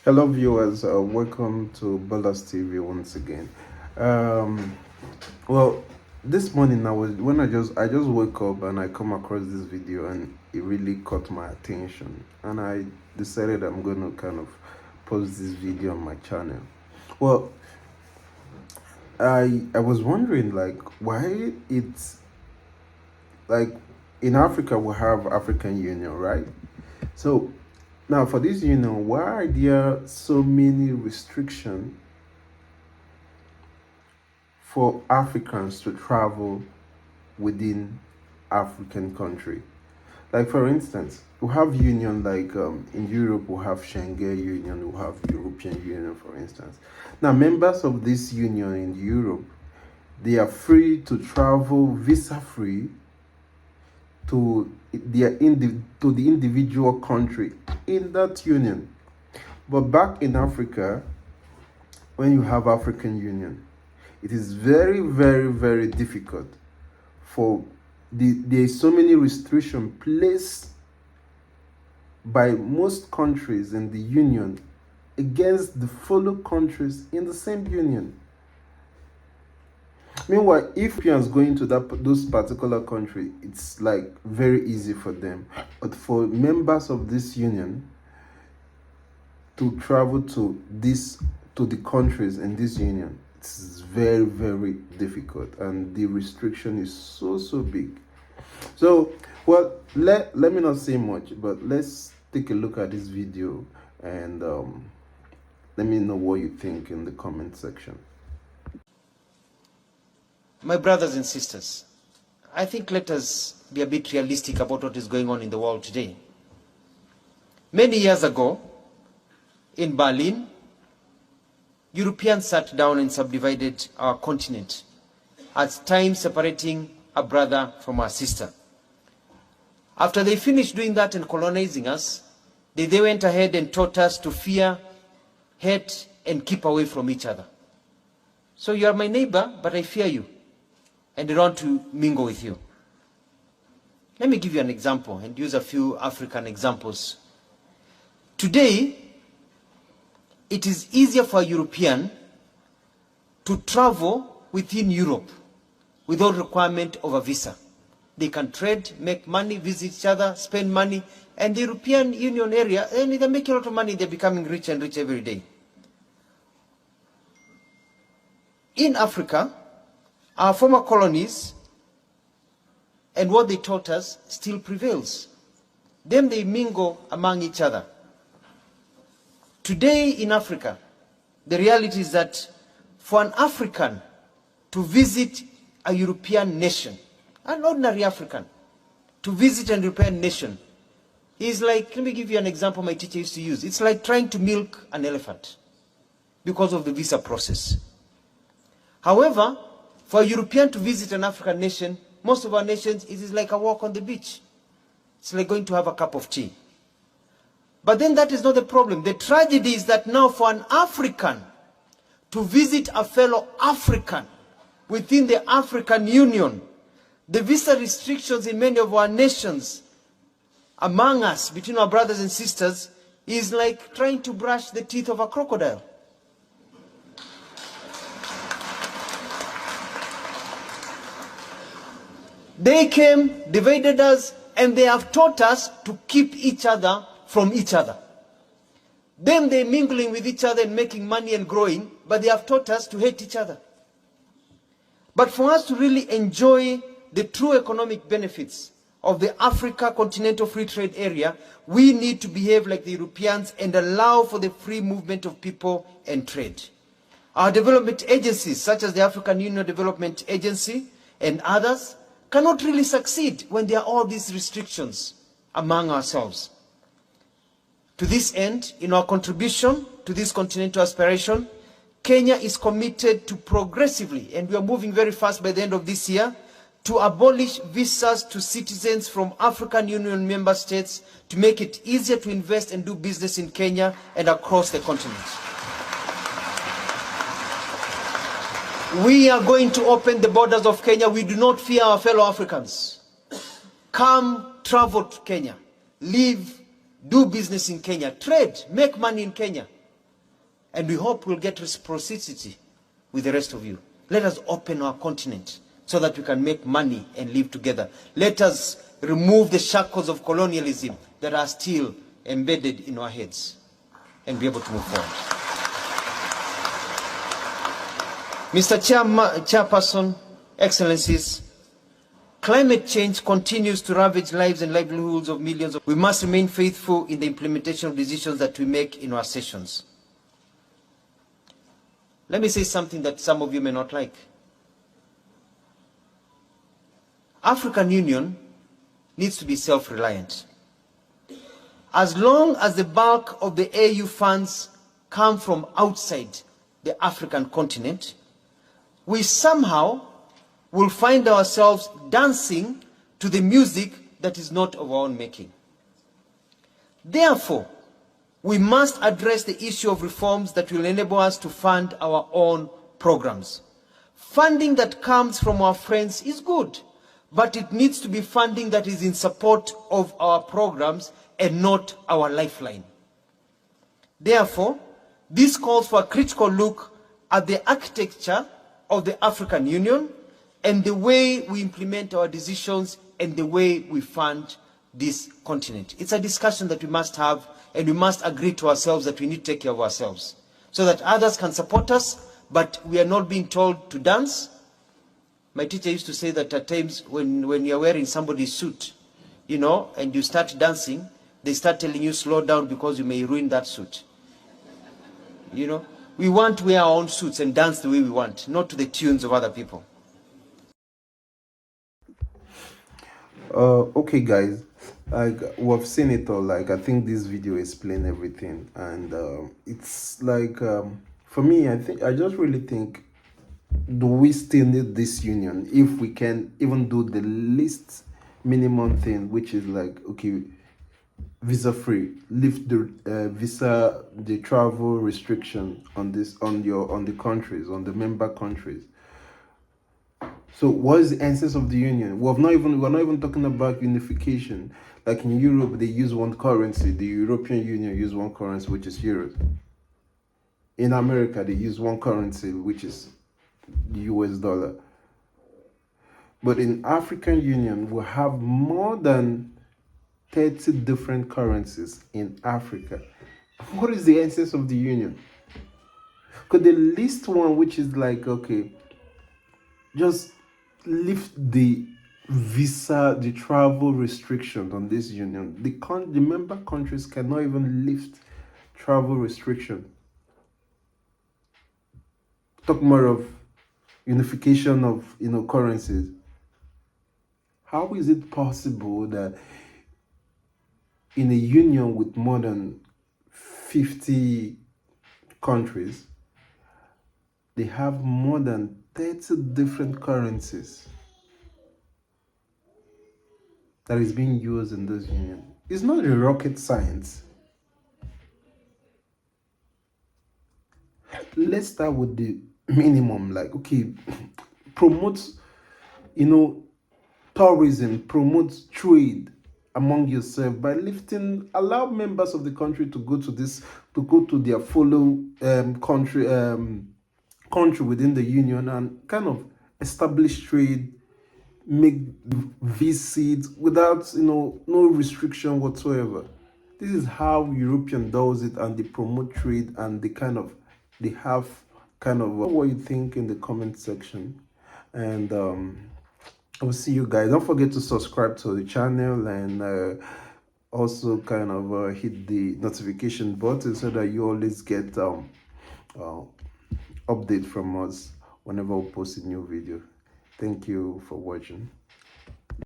Hello, viewers. Welcome to Ballas TV once again. Um, well, this morning I just woke up and I come across this video and it really caught my attention, and I decided I'm going to kind of post this video on my channel. Well, I was wondering like why it's like in Africa we have African Union, right? So now, for this union, why are there so many restrictions for Africans to travel within African country? Like, for instance, we have union like in Europe, we have Schengen Union, we have European Union, for instance. Now, members of this union in Europe, they are free to travel visa-free to to the individual country in that union. But back in Africa, when you have African Union, it is very, very, very difficult for there's so many restrictions placed by most countries in the union against the fellow countries in the same union. Meanwhile, if Europeans go into those particular country, it's like very easy for them. But for members of this union to travel to the countries in this union, it's very, very difficult, and the restriction is so big. So, well, let me not say much, but let's take a look at this video and let me know what you think in the comment section. My brothers and sisters, I think let us be a bit realistic about what is going on in the world today. Many years ago, in Berlin, Europeans sat down and subdivided our continent, at times separating a brother from a sister. After they finished doing that and colonizing us, they went ahead and taught us to fear, hate, and keep away from each other. So you are my neighbor, but I fear you, and I don't want to mingle with you. Let me give you an example and use a few African examples. Today, it is easier for a European to travel within Europe without requirement of a visa. They can trade, make money, visit each other, spend money, and the European Union area, and they're making a lot of money, they're becoming rich and rich every day. In Africa, our former colonies and what they taught us still prevails. Then they mingle among each other. Today in Africa, the reality is that for an African to visit a European nation, an ordinary African, to visit a European nation, is like, let me give you an example my teacher used to use. It's like trying to milk an elephant because of the visa process. However, for a European to visit an African nation, most of our nations, it is like a walk on the beach. It's like going to have a cup of tea. But then that is not the problem. The tragedy is that now for an African to visit a fellow African within the African Union, the visa restrictions in many of our nations, among us, between our brothers and sisters, is like trying to brush the teeth of a crocodile. They came, divided us, and they have taught us to keep each other from each other. Then they're mingling with each other and making money and growing, but they have taught us to hate each other. But for us to really enjoy the true economic benefits of the Africa Continental Free Trade Area, we need to behave like the Europeans and allow for the free movement of people and trade. Our development agencies, such as the African Union Development Agency and others, cannot really succeed when there are all these restrictions among ourselves. To this end, in our contribution to this continental aspiration, Kenya is committed to progressively, and we are moving very fast by the end of this year, to abolish visas to citizens from African Union member states to make it easier to invest and do business in Kenya and across the continent. We are going to open the borders of Kenya. We do not fear our fellow Africans. Come, travel to Kenya. Live, do business in Kenya. Trade, make money in Kenya. And we hope we'll get reciprocity with the rest of you. Let us open our continent so that we can make money and live together. Let us remove the shackles of colonialism that are still embedded in our heads and be able to move forward. Mr. Chairperson, Excellencies, climate change continues to ravage lives and livelihoods of millions. We must remain faithful in the implementation of decisions that we make in our sessions. Let me say something that some of you may not like. African Union needs to be self-reliant. As long as the bulk of the AU funds come from outside the African continent, we somehow will find ourselves dancing to the music that is not of our own making. Therefore, we must address the issue of reforms that will enable us to fund our own programs. Funding that comes from our friends is good, but it needs to be funding that is in support of our programs and not our lifeline. Therefore, this calls for a critical look at the architecture of the African Union and the way we implement our decisions and the way we fund this continent. It's a discussion that we must have, and we must agree to ourselves that we need to take care of ourselves so that others can support us, but we are not being told to dance. My teacher used to say that at times when you're wearing somebody's suit, you know, and you start dancing, they start telling you slow down because you may ruin that suit. You know, we want to wear our own suits and dance the way we want, not to the tunes of other people. Okay, guys, like we've seen it all. Like, I think this video explains everything, and it's like for me, I just really think, do we still need this union if we can even do the least minimum thing, which is like, okay, visa free, lift the travel restriction on the countries, on the member countries. So what is the essence of the union? We're not even talking about unification. Like in Europe, they use one currency. The European Union use one currency, which is euros. In America, they use one currency, which is the US dollar. But in African Union, we have more than 30 different currencies in Africa. What is the essence of the union? Because the least one, which is like, okay, just lift the travel restriction on this union. The member countries cannot even lift travel restriction. Talk more of unification of currencies. How is it possible that in a union with more than 50 countries, they have more than 30 different currencies that is being used in this union? It's not a rocket science. Let's start with the minimum. Like, okay, promote, tourism, promote trade among yourself by allow members of the country to go to their fellow country within the union and kind of establish trade, make visits without no restriction whatsoever. This is how European does it, and they promote trade, and they have what you think in the comment section. And I will see you guys. Don't forget to subscribe to the channel, and also hit the notification button so that you always get update from us whenever we post a new video. Thank you for watching.